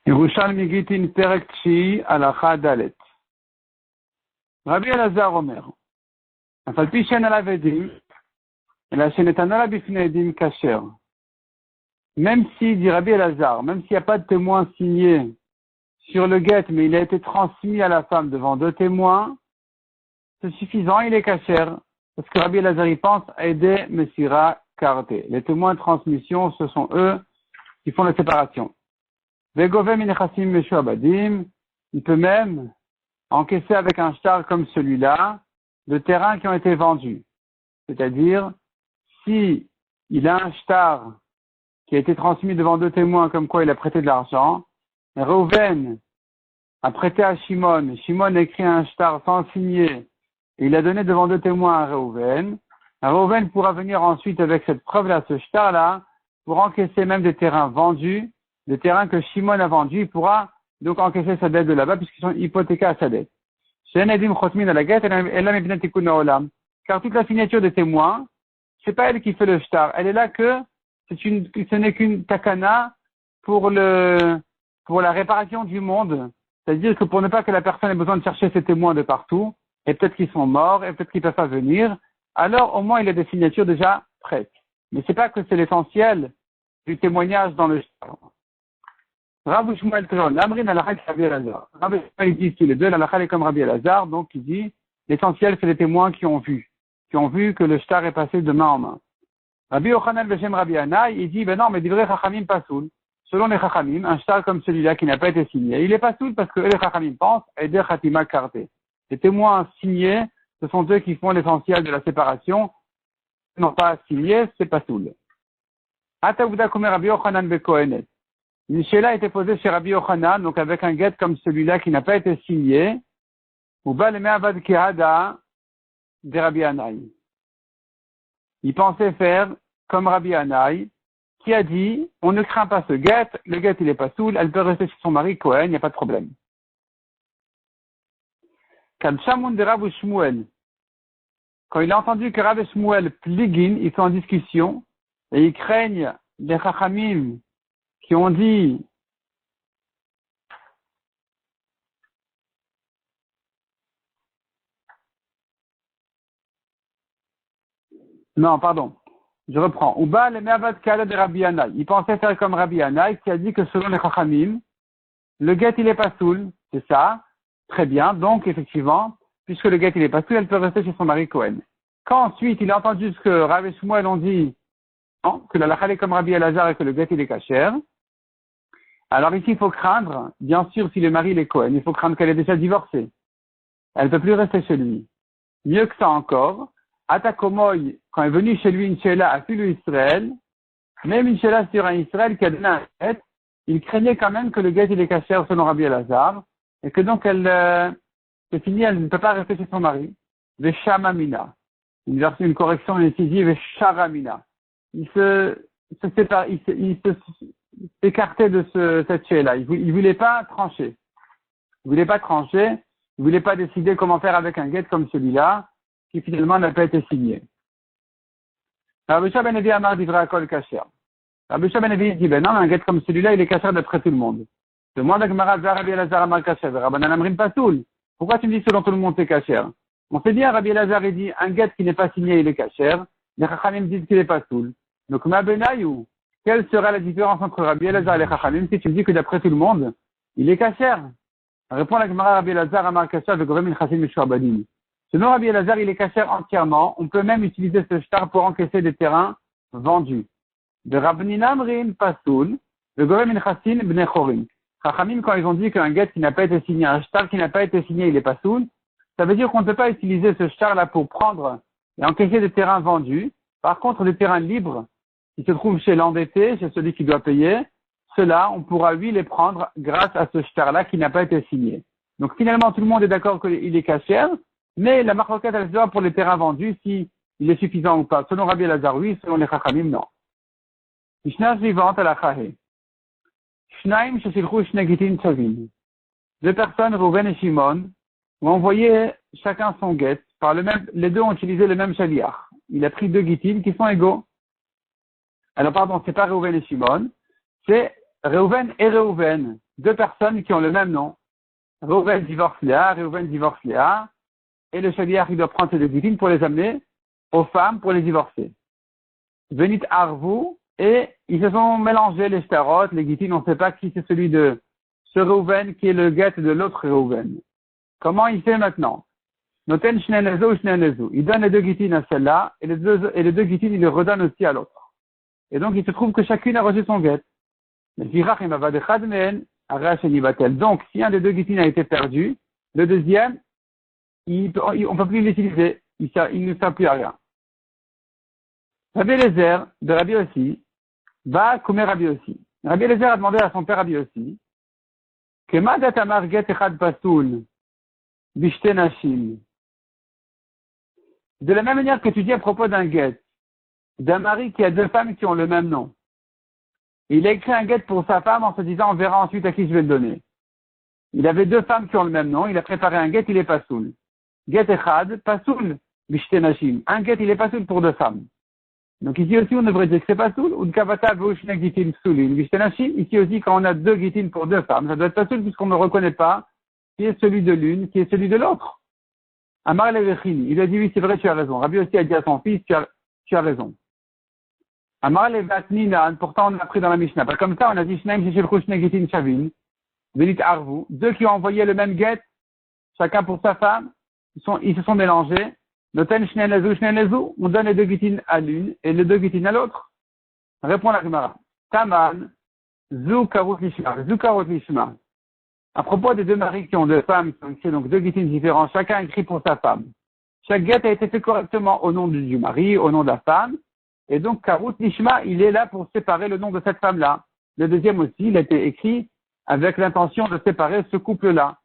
Yerushalmi Gitin Perek Tshi Halacha Dalet. Rabbi Elazar Omer. אף על פי שאין עליו עדים, אלא שנתנו לה בפני עדים כשר. Même si, dit Rabbi Elazar, même s'il n'y a pas de témoin signé sur le guet, mais il a été transmis à la femme devant deux témoins, c'est suffisant, il est kasher. Parce que Rabbi Elazar y pense à aider Messira Karté. Les témoins de transmission, ce sont eux qui font la séparation. Vegove Minechassim Meshu Abadim, il peut même encaisser avec un shtar comme celui-là de terrains qui ont été vendus. C'est-à-dire, si il a un shtar qui a été transmis devant deux témoins comme quoi il a prêté de l'argent, Reuven a prêté à Shimon, Shimon a écrit un shtar sans signer, et il a donné devant deux témoins à Reuven. Reuven pourra venir ensuite avec cette preuve-là, ce shtar-là, pour encaisser même des terrains vendus, des terrains que Shimon a vendus, il pourra donc encaisser sa dette de là-bas puisqu'ils sont hypothéqués à sa dette. Car toute la signature des témoins, c'est pas elle qui fait le shtar. Elle est là que ce n'est qu'une takana pour la réparation du monde. C'est-à-dire que pour ne pas que la personne ait besoin de chercher ses témoins de partout, et peut-être qu'ils sont morts, et peut-être qu'ils ne peuvent pas venir, alors au moins il y a des signatures déjà prêtes. Mais c'est pas que c'est l'essentiel du témoignage dans le shtar. Rabbi Shmuel Tron, Amrin al-Haq Rabbi Elazar. Rabbi Shmuel dit tous les deux, l'Halacha est comme Rabbi Elazar, donc il dit, l'essentiel c'est les témoins qui ont vu que le shtar est passé de main en main. Rabbi Yochanan Beshem Rabbi Anaï, il dit, ben non, mais divrei Chachamim pasoul. Selon les Chachamim, un shtar comme celui-là qui n'a pas été signé, il est pasoul parce que les Chachamim pensent, aider Khatima Karté. Les témoins signés, ce sont eux qui font l'essentiel de la séparation. Ils n'ont pas signé, c'est pasoul. Atavouda Kumer Rabbi Yochanan Bekohenet. Une shéla a été posée chez Rabbi Yochanan, donc avec un guet comme celui-là qui n'a pas été signé, ou Baleme Avad Kehada de Rabbi Anaï. Il pensait faire comme Rabbi Anaï, qui a dit, on ne craint pas ce guet, le guet il est pas soul, elle peut rester chez son mari Cohen, il n'y a pas de problème. Quand Shamoun de Rabbi Shmuel, quand il a entendu que Rabbi Shmuel pligin, ils sont en discussion, et ils craignent les Chachamim, qui ont dit non, pardon, je reprends. Uba le me'avad kala de Rabbi Anaï. Il pensait faire comme Rabbi Anaï qui a dit que selon les Chachamim, le guet il est pas soul, c'est ça, très bien. Donc effectivement, puisque le guet il est pas soul, elle peut rester chez son mari Cohen. Quand ensuite il a entendu ce que Rabbi Shmuel ont dit, non, que la lacha est comme Rabbi Elazar et que le guet il est kasher. Alors ici, il faut craindre, bien sûr, si le mari est Cohen, il faut craindre qu'elle ait déjà divorcé. Elle ne peut plus rester chez lui. Mieux que ça encore, Atakomoy, quand est venu chez lui une Sheila à Filu Israël, même une Sheila sur un Israël qui a donné un guet, il craignait quand même que le guet il est caché selon Rabbi Elazar, et que donc c'est fini, elle ne peut pas rester chez son mari. Veshamamina. Une correction incisive, Vesharamina. Il s'écartait de cette Sheila. Il voulait pas trancher. Il voulait pas décider comment faire avec un guet comme celui-là, qui finalement n'a pas été signé. Rabbi Shua ben Levi Amar Divrei Hakol Kasher. Rabbi Shua ben Levi dit, ben non, un guet comme celui-là, il est kasher d'après tout le monde. Demande à Gemara, Rabbi Elazar Amar Kasher, Rabbanan Amrin Pasoul. Pourquoi tu me dis selon tout le monde c'est kasher? On sait bien, Rabbi Elazar, il dit, un guet qui n'est pas signé, il est kasher. Les Chachamim disent qu'il est pasoul. Donc, ma benayou, quelle sera la différence entre Rabbi Elazar et les Chachamim si tu me dis que d'après tout le monde, il est kasher? Répond la Gemara, Rabbi Elazar Amar Kasher, Vegove Minechassim Meshu Abadim. Selon Rabbi Elazar, il est kasher entièrement. On peut même utiliser ce shtar pour encaisser des terrains vendus. De Rabbanan Amrin Pasoul, de Gorem Minchassin Bnei Chorim. Chachamim, quand ils ont dit qu'un guet qui n'a pas été signé, un shtar qui n'a pas été signé, il est pasoul, ça veut dire qu'on ne peut pas utiliser ce shtar-là pour prendre et encaisser des terrains vendus. Par contre, des terrains libres qui se trouvent chez l'endetté, chez celui qui doit payer, ceux-là, on pourra lui les prendre grâce à ce shtar-là qui n'a pas été signé. Donc finalement, tout le monde est d'accord qu'il est kasher. Mais la marloquette, elle se doit pour les terrains vendus, si il est suffisant ou pas. Selon Rabbi Elazar, oui, selon les Chachamim, non. Mishnah suivante à la Chahé. Shnaim sheshilchu shne gitin tzavim. Deux personnes, Reuven et Shimon, ont envoyé chacun son guet. Les deux ont utilisé le même shaliach. Il a pris deux gitin qui sont égaux. Alors pardon, c'est pas Reuven et Shimon, c'est Reuven et Reuven, deux personnes qui ont le même nom. Reuven divorce Léa, Reuven divorce Léa, et le shaliach, il doit prendre ces deux guitines pour les amener aux femmes pour les divorcer. Venit Arvou, et ils se sont mélangés, les shtarot, les guitines, on ne sait pas qui c'est celui de ce Reuven qui est le guet de l'autre Reuven. Comment il fait maintenant? Noten shnen lezo ou shnen lezo. Il donne les deux guitines à celle-là, et les deux guitines, il les redonne aussi à l'autre. Et donc, il se trouve que chacune a reçu son guet. Donc, si un des deux guitines a été perdu, le deuxième, on ne peut plus l'utiliser. Il ne sert plus à rien. Rabbi Eliezer, de Rabbi aussi, va comme Rabbi aussi. Rabbi Eliezer a demandé à son père Rabbi aussi, que Madat Amar Get Echad Pasoul, Bishte Nashim. De la même manière que tu dis à propos d'un get, d'un mari qui a deux femmes qui ont le même nom. Il a écrit un get pour sa femme en se disant on verra ensuite à qui je vais le donner. Il avait deux femmes qui ont le même nom, il a préparé un get, il est pasoul. Get Echad, pasoul, Bishte Nashim. Un get, il est pasoul pour deux femmes. Donc ici aussi, on devrait dire que c'est pas soul, ou de kavata vouchnek gitin soulin, vishtenashim. Ici aussi, quand on a deux gitines pour deux femmes, ça doit être pas soul puisqu'on ne reconnaît pas qui est celui de l'une, qui est celui de l'autre. Amar levechini, il a dit oui, c'est vrai, tu as raison. Rabbi aussi a dit à son fils, tu as raison. Amar levatnina, pourtant on a appris dans la Mishnah. Pas comme ça, on a dit shneim sheshel vouchnek gitin shavin, venit arvu. Deux qui ont envoyé le même get, chacun pour sa femme, ils se sont mélangés. Noten shnen lezu, on donne les deux guitines à l'une et les deux guitines à l'autre. Répond la Gemara. Taman, zu karut lishma. À propos des deux maris qui ont deux femmes, qui ont écrit donc deux guitines différentes, chacun écrit pour sa femme. Chaque guet a été fait correctement au nom du mari, au nom de la femme. Et donc, karut lishma, il est là pour séparer le nom de cette femme-là. Le deuxième aussi, il a été écrit avec l'intention de séparer ce couple-là.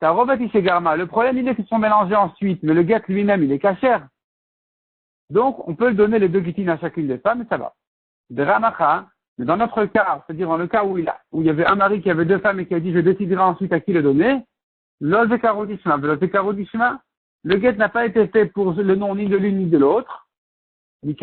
Le problème, il est qu'ils sont mélangés ensuite, mais le guet lui-même, il est cachère. Donc, on peut le donner les deux guitines à chacune des femmes, et ça va. De Ramacha, mais dans notre cas, c'est-à-dire dans le cas où il y avait un mari qui avait deux femmes et qui a dit, je déciderai ensuite à qui le donner, le guet n'a pas été fait pour le nom ni de l'une ni de l'autre. C'est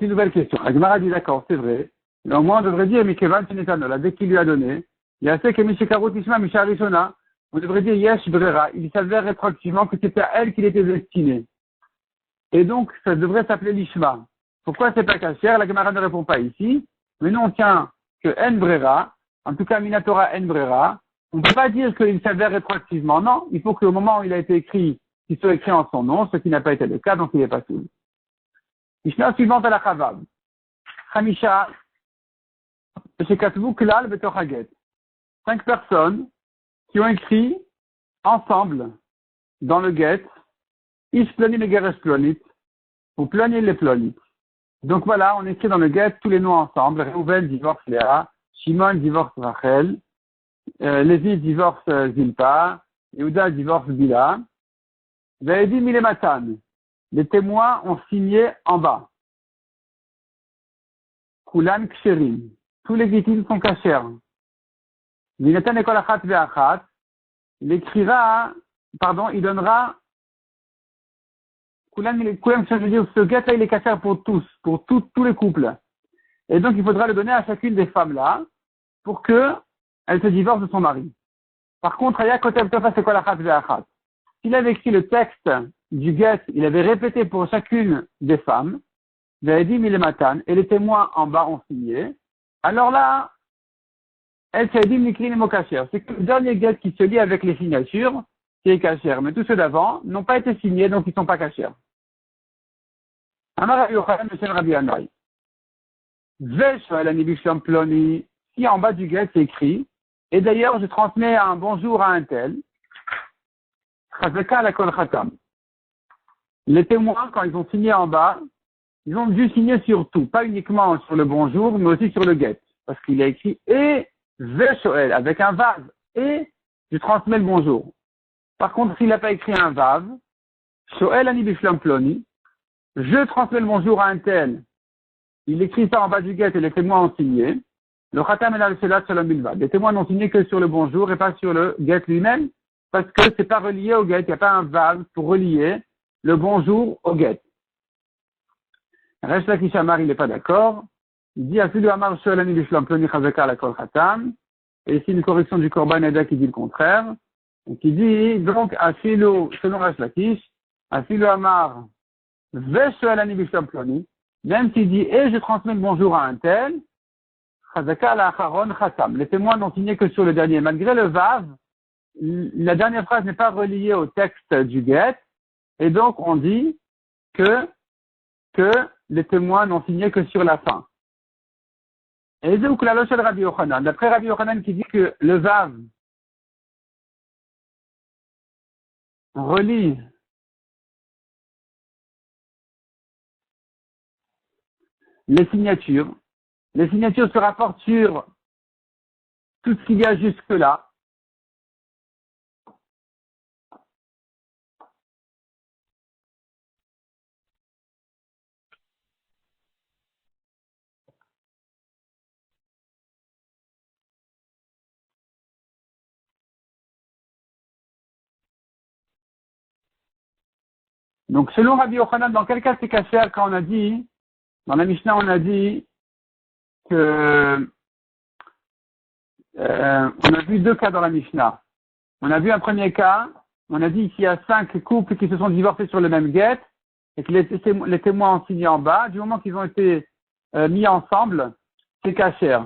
une nouvelle question. Agmara dit d'accord, c'est vrai. Mais au moins, on devrait dire, Mikevan Tinetanola, dès qu'il lui a donné, il y a assez que Mishikarut Ishma, Misha Rishona, on devrait dire Yesh Brera, il s'avère rétroactivement que c'était à elle qu'il était destiné. Et donc, ça devrait s'appeler l'Ishma. Pourquoi c'est pas cachère? La Gemara ne répond pas ici. Mais nous, on tient que En Brera, en tout cas Minatora En Brera, on ne peut pas dire qu'il s'avère rétroactivement. Non, il faut qu'au moment où il a été écrit, qu'il soit écrit en son nom, ce qui n'a pas été le cas, donc il n'est pas soul. Mishnah suivante à la Chavav. Hamisha, chez Katvu Klal Betochaget. 5 personnes qui ont écrit ensemble dans le get Ish Plonit et Geresh Plonit ou Plonit les Plonit. Donc voilà, on écrit dans le get tous les noms ensemble. Reuven divorce Léa, Shimon divorce Rachel, Lévi divorce Zilpa, Yehuda divorce Bila. Vous avez dit Milematan. Les témoins ont signé en bas. Kulan Ksherim. Tous les guitines sont cachères. Minatan ekol achat ve'achat. Il écrira, il donnera. Kulan, ça veut dire, ce get-là, il est cachère pour tous, pour tous les couples. Et donc, il faudra le donner à chacune des femmes-là, pour que elle se divorce de son mari. Par contre, Aya Kotev Tofas ekol achat ve'achat. S'il avait écrit le texte du get, il avait répété pour chacune des femmes, il avait dit Milematan, et les témoins en bas ont signé. Alors là, elle s'est dit Mikrin et Mokacher. C'est que le dernier get qui se lie avec les signatures, qui est cachère. Mais tous ceux d'avant n'ont pas été signés, donc ils ne sont pas cachères. Amar Rabbi Yochanan, Monsieur Rabbi Hanai. Veshoel Anibisham Ploni, si en bas du get c'est écrit, et d'ailleurs je transmets un bonjour à un tel, Chazaka la Kol Khatam. Les témoins, quand ils ont signé en bas, ils ont dû signer sur tout, pas uniquement sur le bonjour, mais aussi sur le get. Parce qu'il a écrit et Veshoel avec un vav, et je transmets le bonjour. Par contre, s'il n'a pas écrit un vav, Shoel ani bishlam ploni, je transmets le bonjour à un tel, il écrit ça en bas du get et les témoins ont signé, le khatam el al-shelat shalom bilvad. Les témoins n'ont signé que sur le bonjour et pas sur le get lui-même, parce que c'est pas relié au get, il n'y a pas un vav pour relier le bonjour au get. Resh Lakish Amar, il n'est pas d'accord. Il dit, Afilu Amar Sholani Bishlam Ploni Chazaka la Kol Khatam. Et ici, une correction du Korban Eda qui dit le contraire. Et qui dit, donc, Afilu, selon Resh Lakish, Afilu Amar, Ve Sholani Bishlam Ploni. Même s'il dit, et je transmets le bonjour à un tel, Chazaka la Acharon Khatam. Les témoins n'ont signé que sur le dernier. Malgré le Vav, la dernière phrase n'est pas reliée au texte du get. Et donc, on dit que les témoins n'ont signé que sur la fin. Et Rabbi Yochanan, d'après Rabbi Yochanan qui dit que le Vav relie les signatures se rapportent sur tout ce qu'il y a jusque-là. Donc, selon Rabbi Yochanan, dans quel cas c'est caché quand on a dit, dans la Mishnah, on a dit que, on a vu deux cas dans la Mishnah. On a vu un premier cas, on a dit qu'il y a 5 couples qui se sont divorcés sur le même get, et que les témoins ont signé en bas. Du moment qu'ils ont été mis ensemble, c'est caché.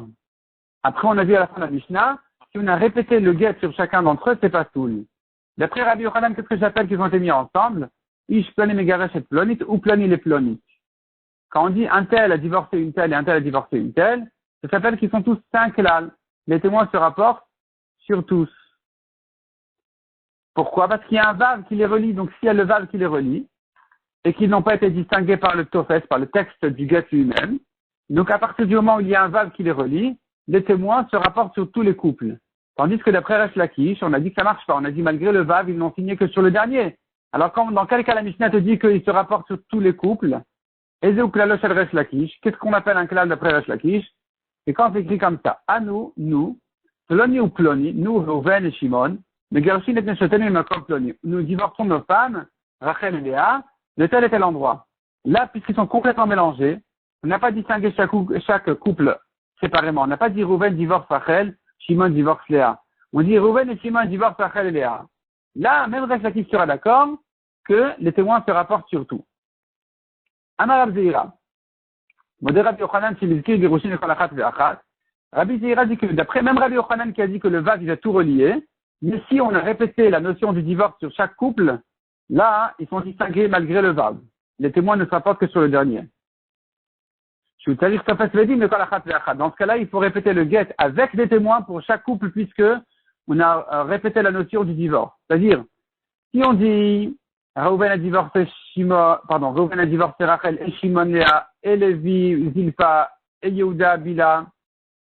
Après, on a vu à la fin de la Mishnah, si on a répété le get sur chacun d'entre eux, c'est pas tout. D'après Rabbi Yochanan, qu'est-ce que j'appelle qu'ils ont été mis ensemble? Ish plani megaresh et plonit ou plani les plonit. Quand on dit un tel a divorcé une telle et un tel a divorcé une telle, ça s'appelle qu'ils sont tous 5 là. Les témoins se rapportent sur tous. Pourquoi? Parce qu'il y a un vav qui les relie. Donc s'il y a le vav qui les relie, et qu'ils n'ont pas été distingués par le tofes, par le texte du get lui-même, donc à partir du moment où il y a un vav qui les relie, les témoins se rapportent sur tous les couples. Tandis que d'après Resh Lakish, on a dit que ça marche pas. On a dit malgré le vav, ils n'ont signé que sur le dernier. Alors dans quel cas la Mishnah te dit qu'ils se rapportent sur tous les couples? Qu'est-ce qu'on appelle un klal d'après Resh Lakish? Et quand c'est écrit comme ça, à nous, ploni ou ploni, nous, Reuven et Shimon, nous divorçons nos femmes, Rachel et Léa, de tel et tel endroit. Là, puisqu'ils sont complètement mélangés, on n'a pas distingué chaque couple séparément. On n'a pas dit Reuven divorce Rachel, Shimon divorce Léa. On dit Reuven et Shimon divorcent Rachel et Léa. Là, même Resh Lakish sera d'accord que les témoins se rapportent sur tout. Amar Rabbi Zeira. Rabbi Yochanan, Rabbi Zeira dit que, d'après même Rabbi Yochanan qui a dit que le vav, il a tout relié, mais si on a répété la notion du divorce sur chaque couple, là, ils sont distingués malgré le vav. Les témoins ne se rapportent que sur le dernier. Dans ce cas-là, il faut répéter le get avec des témoins pour chaque couple puisque on a répété la notion du divorce. C'est-à-dire, si on dit Reuven a divorcé Rachel et Shimon Léa et Lévi, Zilpa et Yehuda Bila,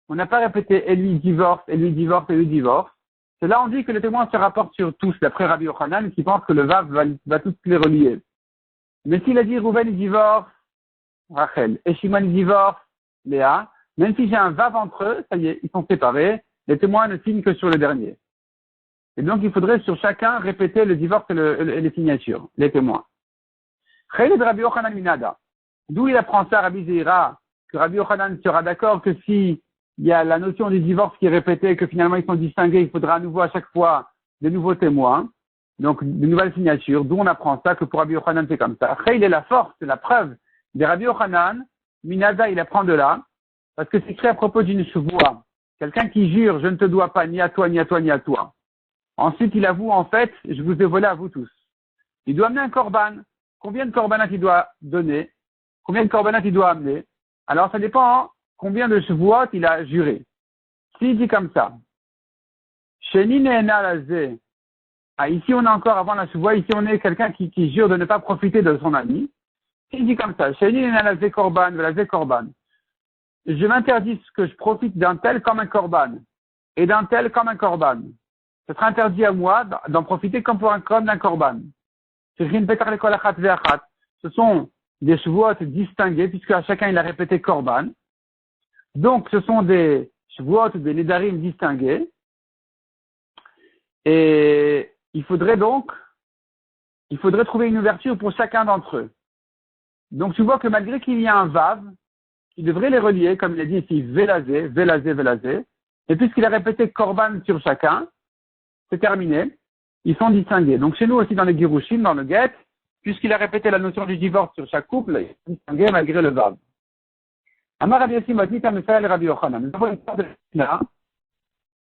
on n'a pas répété et lui divorce, et lui divorce, et lui divorce. C'est là on dit que les témoins se rapportent sur tous, d'après Rabbi Yochanan, qui pense que le vav va tous les relier. Mais s'il a dit Reuven il divorce Rachel et Shimon il divorce Léa, même si j'ai un vav entre eux, ça y est, ils sont séparés, les témoins ne signent que sur le dernier. Et donc, il faudrait sur chacun répéter le divorce et les signatures, les témoins. Chayed Rabbi Yochanan Minada. D'où il apprend ça, Rabbi Zeira, que Rabbi Yochanan sera d'accord que si il y a la notion du divorce qui est répétée, que finalement ils sont distingués, il faudra à nouveau à chaque fois de nouveaux témoins, donc de nouvelles signatures. D'où on apprend ça, que pour Rabbi Yochanan c'est comme ça. Chayed est la force, c'est la preuve de Rabbi Yochanan. Minada, il apprend de là, parce que c'est écrit à propos d'une shuvua. Quelqu'un qui jure, je ne te dois pas ni à toi, ni à toi, ni à toi. Ensuite, il avoue, en fait, je vous ai volé à vous tous. Il doit amener un korban. Combien de korbanat il doit donner? Combien de korbanat il doit amener? Alors, ça dépend combien de shvuot il a juré. S'il dit comme ça, Sheni ne'ena lazeh. Ah, ici, on est encore avant la shvuah. Ici, on est quelqu'un qui jure de ne pas profiter de son ami. S'il dit comme ça, Sheni ne'ena lazeh korban, velazeh korban. Je m'interdis que je profite d'un tel comme un korban et d'un tel comme un korban. Ce sera interdit à moi d'en profiter comme d'un korban. Ce sont des shvuot distingués, puisque à chacun il a répété korban. Donc, ce sont des shvuot, des nedarim distingués. Et il faudrait trouver une ouverture pour chacun d'entre eux. Donc tu vois que malgré qu'il y a un vav, qui devrait les relier, comme il a dit ici, velazé, velazé, velazé, et puisqu'il a répété korban sur chacun, c'est terminé, ils sont distingués. Donc chez nous aussi dans les Girushim, dans le Get, puisqu'il a répété la notion du divorce sur chaque couple, ils sont distingués malgré le vav. Amar Rabbi Yossi Matnit Amisraël Rabbi Yochanan. Nous avons une sorte de là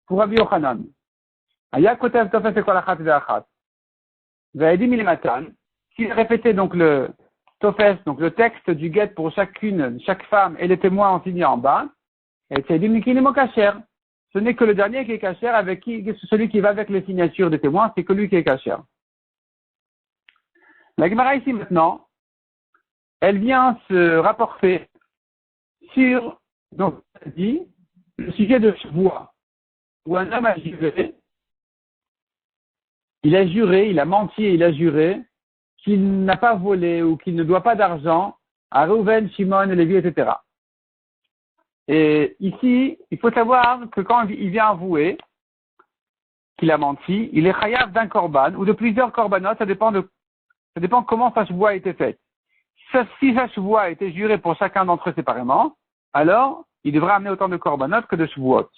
pour Rabbi Yochanan. Aya kotev tofes ekol achat ve'achat. Ve'edim ilimatan. S'il répétait donc le tofes, donc le texte du Get pour chaque femme et les témoins en signé en bas, et tzeidim nikinim kacher. Ce n'est que le dernier qui est kacher avec celui qui va avec les signatures des témoins, c'est que lui qui est kacher. La Gemara ici maintenant, elle vient se rapporter sur, donc, dit, le sujet de Shvoua, où un homme a juré, il a menti et il a juré qu'il n'a pas volé ou qu'il ne doit pas d'argent à Reuven, Shimon, Lévi, etc. Et ici, il faut savoir que quand il vient avouer qu'il a menti, il est chayav d'un korban ou de plusieurs korbanot, ça dépend comment sa shvoua a été faite. Si sa shvoua a été jurée pour chacun d'entre eux séparément, alors il devra amener autant de korbanot que de shvuot,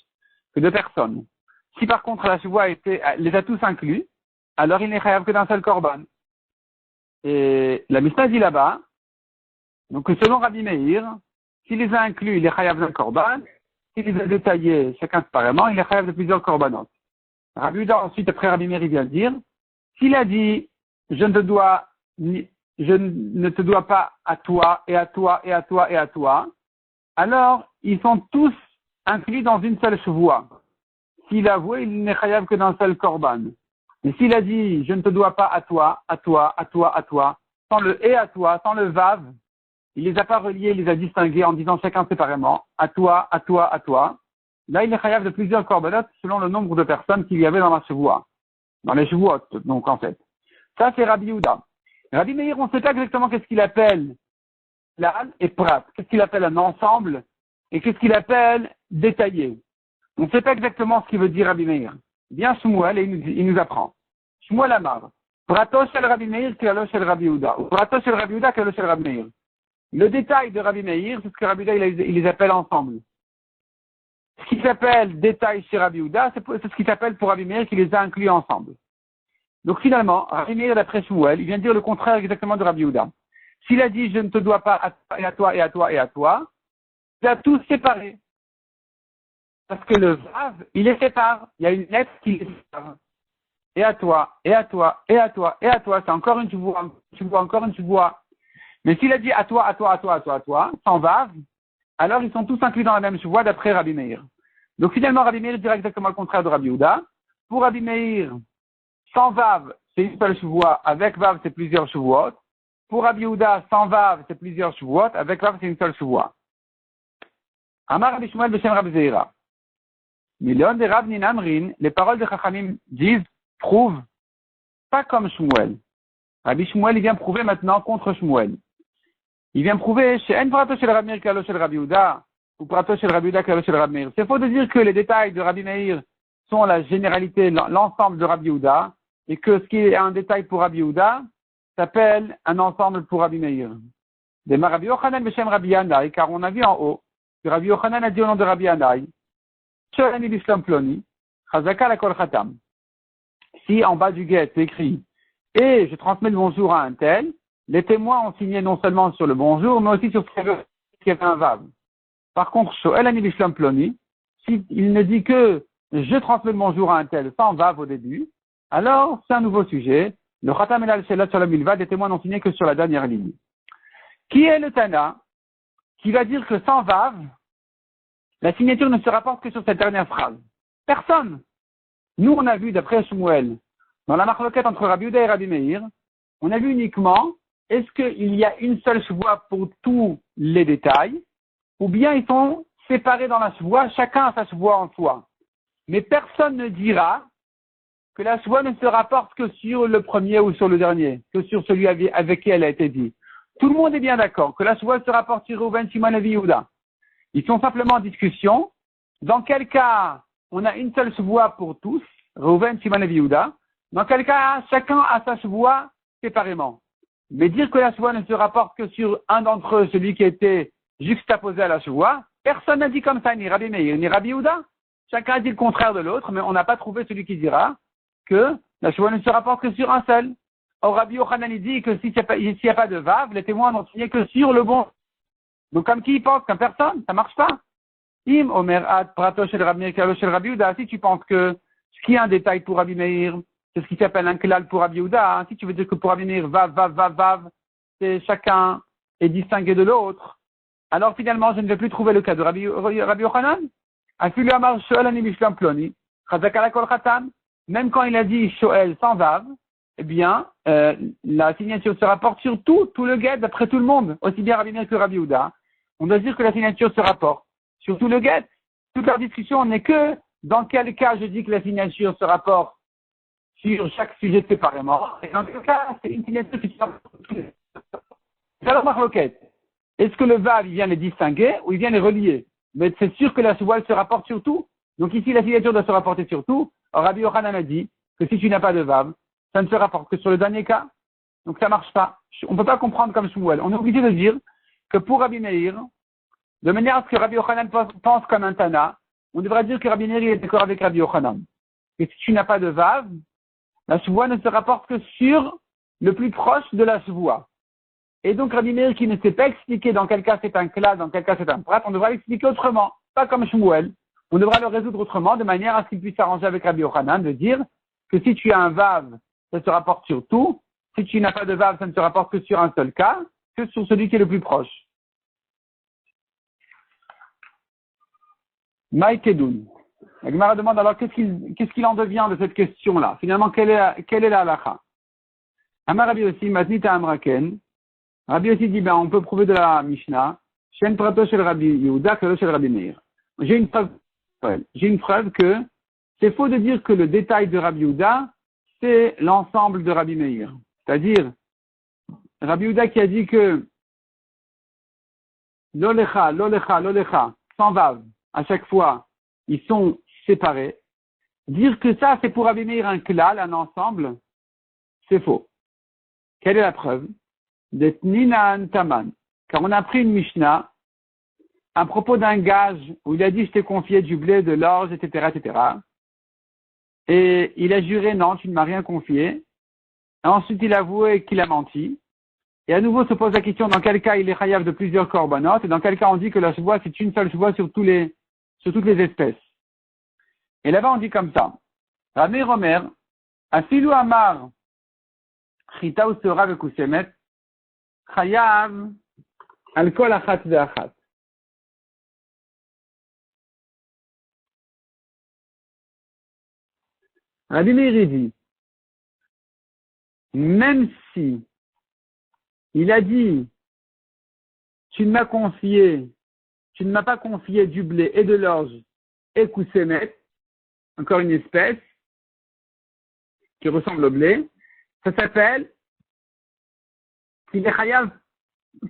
que de personnes. Si par contre la shvoua les a tous inclus, alors il n'est chayav que d'un seul korban. Et la Mishnah dit là-bas, donc selon Rabbi Meir, s'il les a inclus, il est chayav d'un korban. S'il les a détaillés chacun séparément, il est chayav de plusieurs korbanot. Rabbi Uda ensuite, après Rabbi Meir, il vient dire, s'il a dit, je ne te dois pas à toi, et à toi, et à toi, et à toi, alors ils sont tous inclus dans une seule shvoua. S'il a avoué, il n'est chayav que d'un seul korban. Mais s'il a dit, je ne te dois pas à toi, à toi, à toi, à toi, sans le et à toi, sans le vav, il les a pas reliés, il les a distingués en disant chacun séparément, à toi, à toi, à toi. Là, il est chayav de plusieurs korbanot selon le nombre de personnes qu'il y avait dans la shvoua. Dans les shvuot, donc en fait. Ça, c'est Rabbi Yehuda. Rabbi Meir, on ne sait pas exactement qu'est-ce qu'il appelle l'âne et prat. Qu'est-ce qu'il appelle un ensemble et qu'est-ce qu'il appelle détaillé. On ne sait pas exactement ce qu'il veut dire Rabbi Meir. Bien Shmuel, et il nous apprend. Shmuel Amar. Prato shel Rabbi Meir, klalo shel Rabbi Yehuda. Ou prato shel Rabbi Yehuda, klalo shel Rabbi Meir. Le détail de Rabbi Meir, c'est ce que Rabbi Yehuda, il les appelle ensemble. Ce qui s'appelle détail chez Rabbi Yehuda, c'est ce qui s'appelle pour Rabbi Meir qui les a inclus ensemble. Donc finalement, Rabbi Meir d'après Shmuel, il vient dire le contraire exactement de Rabbi Yehuda. S'il a dit je ne te dois pas à toi, et à toi, et à toi, et à toi, il a tout séparé. Parce que le vav, il les sépare. Il y a une lettre qui les sépare. Et à toi, et à toi, et à toi, et à toi, c'est encore une shvoua, encore une shvoua. Mais s'il a dit à toi, à toi, à toi, à toi, à toi, sans vav, alors ils sont tous inclus dans la même shvoua d'après Rabbi Meir. Donc finalement, Rabbi Meir dira exactement le contraire de Rabbi Yehuda. Pour Rabbi Meir, sans vav, c'est une seule shvoua, avec vav, c'est plusieurs shvuot. Pour Rabbi Yehuda, sans vav, c'est plusieurs shvuot, avec vav, c'est une seule shvoua. Amar Rabbi Shmuel Beshem Rabbi Zeira. Million de Rav Ninamrin, les paroles de Chachamim disent, prouvent, pas comme Shmuel. Rabbi Shmuel, il vient prouver maintenant contre Shmuel. Il vient prouver chez En Prato shel Rabbi Meir Kalo shel Rabbi Yehuda, ou Prato shel Rabbi Yehuda Kalo shel Rabbi Meir. C'est faux de dire que les détails de Rabbi Meir sont la généralité, l'ensemble de Rabbi Yehuda, et que ce qui est un détail pour Rabbi Yehuda s'appelle un ensemble pour Rabbi Meir. Des Rabbi Yochanan Beshem Rabbi Yanai, car on a vu en haut que Rabbi Yochanan a dit au nom de Rabbi Yanai, si en bas du guet c'est écrit et je transmets le bonjour à un tel, les témoins ont signé non seulement sur le bonjour, mais aussi sur ce qu'il y avait un vav. Par contre, Shoel Ani Bishlam Ploni, s'il ne dit que je transmets le bonjour à un tel sans vav au début, alors c'est un nouveau sujet. Le Khatam El Al-Shelat sur la Milva, des témoins n'ont signé que sur la dernière ligne. Qui est le Tana qui va dire que sans vav, la signature ne se rapporte que sur cette dernière phrase? Personne. Nous, on a vu, d'après Shmuel, dans la marloquette entre Rabbi Yehuda et Rabbi Meir, on a vu uniquement, est-ce qu'il y a une seule shvoua pour tous les détails, ou bien ils sont séparés dans la shvoua, chacun a sa shvoua en soi. Mais personne ne dira que la shvoua ne se rapporte que sur le premier ou sur le dernier, que sur celui avec qui elle a été dit. Tout le monde est bien d'accord que la shvoua se rapporte sur Reuven, Shimon et Yehuda. Ils sont simplement en discussion. Dans quel cas on a une seule shvoua pour tous, Reuven, Shimon et Yehuda. Dans quel cas chacun a sa shvoua séparément. Mais dire que la chevoie ne se rapporte que sur un d'entre eux, celui qui était juxtaposé à la chevoie, personne n'a dit comme ça, ni Rabbi Meir, ni Rabbi Yehuda. Chacun a dit le contraire de l'autre, mais on n'a pas trouvé celui qui dira que la chevoie ne se rapporte que sur un seul. Or, Rabbi Yochanan dit que s'il n'y a pas de vav, les témoins n'ont signé que sur le bon. Donc, comme qui pense? Comme personne, ça marche pas. Im Omer Ad Prato Shel Rabbi Meir Kalo Shel Rabbi Yehuda. Si tu penses que ce qui est un détail pour Rabbi Meir, c'est ce qui s'appelle un klal pour Rabbi Yehuda. Si tu veux dire que pour Rabbi Meir, vav, c'est chacun est distingué de l'autre. Alors finalement, je ne vais plus trouver le cas de Rabbi Yochanan. Afilu Amar Shoel Ani Mishlam Ploni. Chazakala Kol Khatan. Même quand il a dit Shoel sans vav, eh bien, la signature se rapporte sur tout le guet, d'après tout le monde, aussi bien Rabbi Meir que Rabbi Yehuda. On doit dire que la signature se rapporte sur tout le guet. Toute leur discussion n'est que dans quel cas je dis que la signature se rapporte sur chaque sujet séparément. Et dans quel cas, c'est une signature qui se rapporte sur tous les. C'est alors marloquette. Est-ce que le vav, il vient les distinguer ou il vient les relier? Mais c'est sûr que la chevoie se rapporte sur tout. Donc ici, la signature doit se rapporter sur tout. Alors Rabbi Yochanan a dit que si tu n'as pas de vav, ça ne se rapporte que sur le dernier cas. Donc ça marche pas. On ne peut pas comprendre comme Shmuel. On est obligé de dire que pour Rabbi Meir, de manière à ce que Rabbi Yochanan pense comme un Tana, on devrait dire que Rabbi Meir est d'accord avec Rabbi Yochanan. Et si tu n'as pas de vav, la chevoie ne se rapporte que sur le plus proche de la chevoie. Et donc Rabbi Meir qui ne sait pas expliquer dans quel cas c'est un klal, dans quel cas c'est un prat, on devrait l'expliquer autrement, pas comme Shmuel. On devra le résoudre autrement, de manière à ce qu'il puisse s'arranger avec Rabbi Yochanan, de dire que si tu as un vav, ça se rapporte sur tout. Si tu n'as pas de vav, ça ne se rapporte que sur un seul cas, que sur celui qui est le plus proche. Mike Edoun. La Gemara demande alors qu'est-ce qu'il en devient de cette question-là? Finalement, quelle est la halakha? Amar Rabbi Yossi, Matnita Amraken. Rabbi Yossi dit, on peut prouver de la Mishnah. Shen Prato Shel Rabbi Yehuda, Kalo Shel Rabbi Meir. J'ai une preuve que c'est faux de dire que le détail de Rabbi Yehuda, c'est l'ensemble de Rabbi Meir. C'est-à-dire, Rabbi Yehuda qui a dit que l'olecha, sans vav, à chaque fois, ils sont séparés. Dire que ça, c'est pour Rabbi Meir un klal, un ensemble, c'est faux. Quelle est la preuve? D'etnina taman. Car on a pris une Mishnah à propos d'un gage où il a dit je t'ai confié du blé, de l'orge, etc., etc. Et il a juré non, tu ne m'as rien confié. Et ensuite il a avoué qu'il a menti. Et à nouveau se pose la question dans quel cas il est chayav de plusieurs korbanot et dans quel cas on dit que la chevoie c'est une seule chevoie sur toutes les espèces. Et là-bas on dit comme ça. Rabbi Omer, Afilu Amar, Chita ou Sora vekusemet, chayav al kol achat ve'achat. Rabbi Meir dit, même si il a dit, tu ne m'as pas confié du blé et de l'orge et koussemet, encore une espèce qui ressemble au blé, ça s'appelle qu'il est chayav,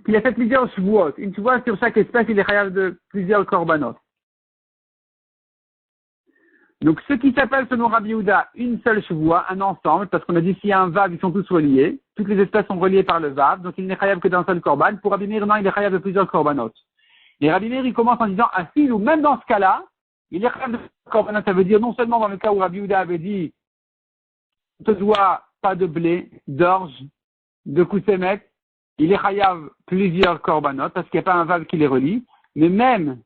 qu'il a fait plusieurs shvuot. Une shvuot sur chaque espèce, il est chayav de plusieurs korbanot. Donc, ce qui s'appelle, selon Rabbi Yehuda, une seule chevoie, un ensemble, parce qu'on a dit s'il y a un vav, ils sont tous reliés. Toutes les espèces sont reliées par le vav, donc il n'est chayav que d'un seul korban. Pour Rabbi Meir, non, il est chayav de plusieurs korbanot. Et Rabbi Meir, il commence en disant, ou même dans ce cas-là, il est chayav de plusieurs korbanot. Ça veut dire, non seulement dans le cas où Rabbi Yehuda avait dit, on te doit pas de blé, d'orge, de koussemet, il est chayav plusieurs korbanot, parce qu'il n'y a pas un vav qui les relie. Mais même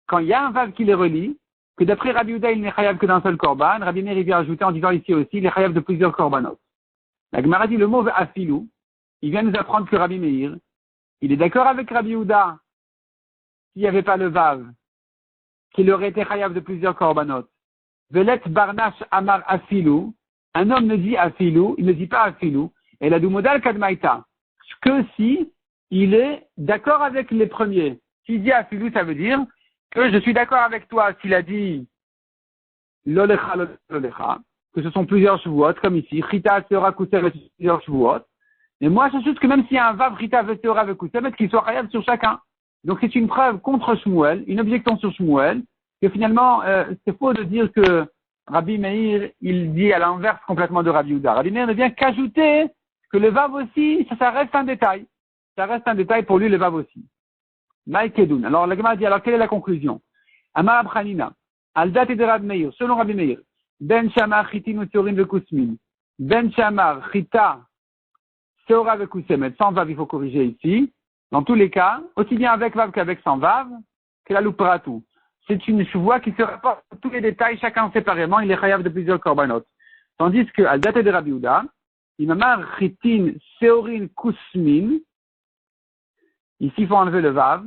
quand il y a un vav qui les relie, que d'après Rabbi Yehuda, il n'est chayav que d'un seul korban. Rabbi Meir, il vient ajouter en disant ici aussi, il est chayav de plusieurs korbanot. La Gemara dit le mot afilou, il vient nous apprendre que Rabbi Meir, il est d'accord avec Rabbi Yehuda, s'il n'y avait pas le vav, qu'il aurait été chayav de plusieurs korbanot. Velet barnash amar afilou, un homme ne dit afilou, il ne dit pas afilou, et la dumodal kadmaïta, que si il est d'accord avec les premiers. S'il dit afilou, ça veut dire que je suis d'accord avec toi s'il a dit l'olecha, que ce sont plusieurs shvuot, comme ici, chita, seora, kusemet, plusieurs shvuot. Et moi, je juste que même s'il y a un vav, chita, seora, kusemet, qu'il soit chayav sur chacun. Donc c'est une preuve contre Shmuel, une objection sur Shmuel, que finalement, c'est faux de dire que Rabbi Meir, il dit à l'inverse complètement de Rabbi Yehuda. Rabbi Meir ne vient qu'ajouter que le vav aussi, ça reste un détail. Ça reste un détail pour lui, le vav aussi. Maïkedoun. Alors, la Gemara dit, alors, quelle est la conclusion? Amar Abchanina. Al-Dat et de Rab Meir. Selon Rabbi Meir. Ben Shamar, Chitin ou Théorin de Kousmin. Ben Shamar, Chita, Théora de Koussemet. Sans vav, il faut corriger ici. Dans tous les cas, aussi bien avec vav qu'avec sans vav, que la loupratou. C'est une voie qui se rapporte à tous les détails, chacun séparément. Il est chayav de plusieurs korbanot. Tandis que, Al-Dat et de Rabbi Yehuda, Imamar, Chitin, Théorin, Kousmin. Ici, il faut enlever le vav.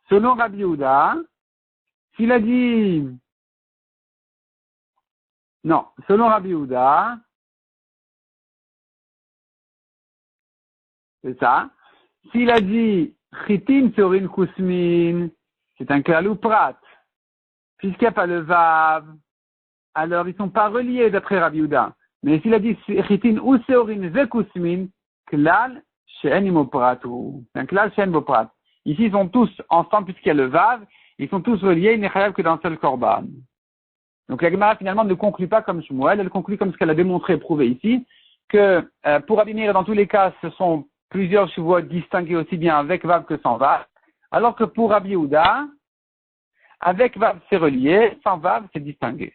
Selon Rabbi Yehuda, s'il a dit, non, selon Rabbi Yehuda, c'est ça, s'il a dit, chitin sorin kusmin, c'est un klalou prat, puisqu'il n'y a pas le vav, alors ils ne sont pas reliés d'après Rabbi Yehuda. Mais s'il a dit, chitin ou seorin ve kusmin, klal she'en imopratu, c'est un klal she'en imoprat. Ici, ils sont tous ensemble, puisqu'il y a le vav, ils sont tous reliés, il n'est chayav que d'un seul korban. Donc la Gemara finalement ne conclut pas comme Shmuel, elle conclut comme ce qu'elle a démontré et prouvé ici, que pour Rabbi Meir, dans tous les cas, ce sont plusieurs chevaux distingués aussi bien avec vav que sans vav, alors que pour Rabbi Yehuda, avec vav c'est relié, sans vav c'est distingué.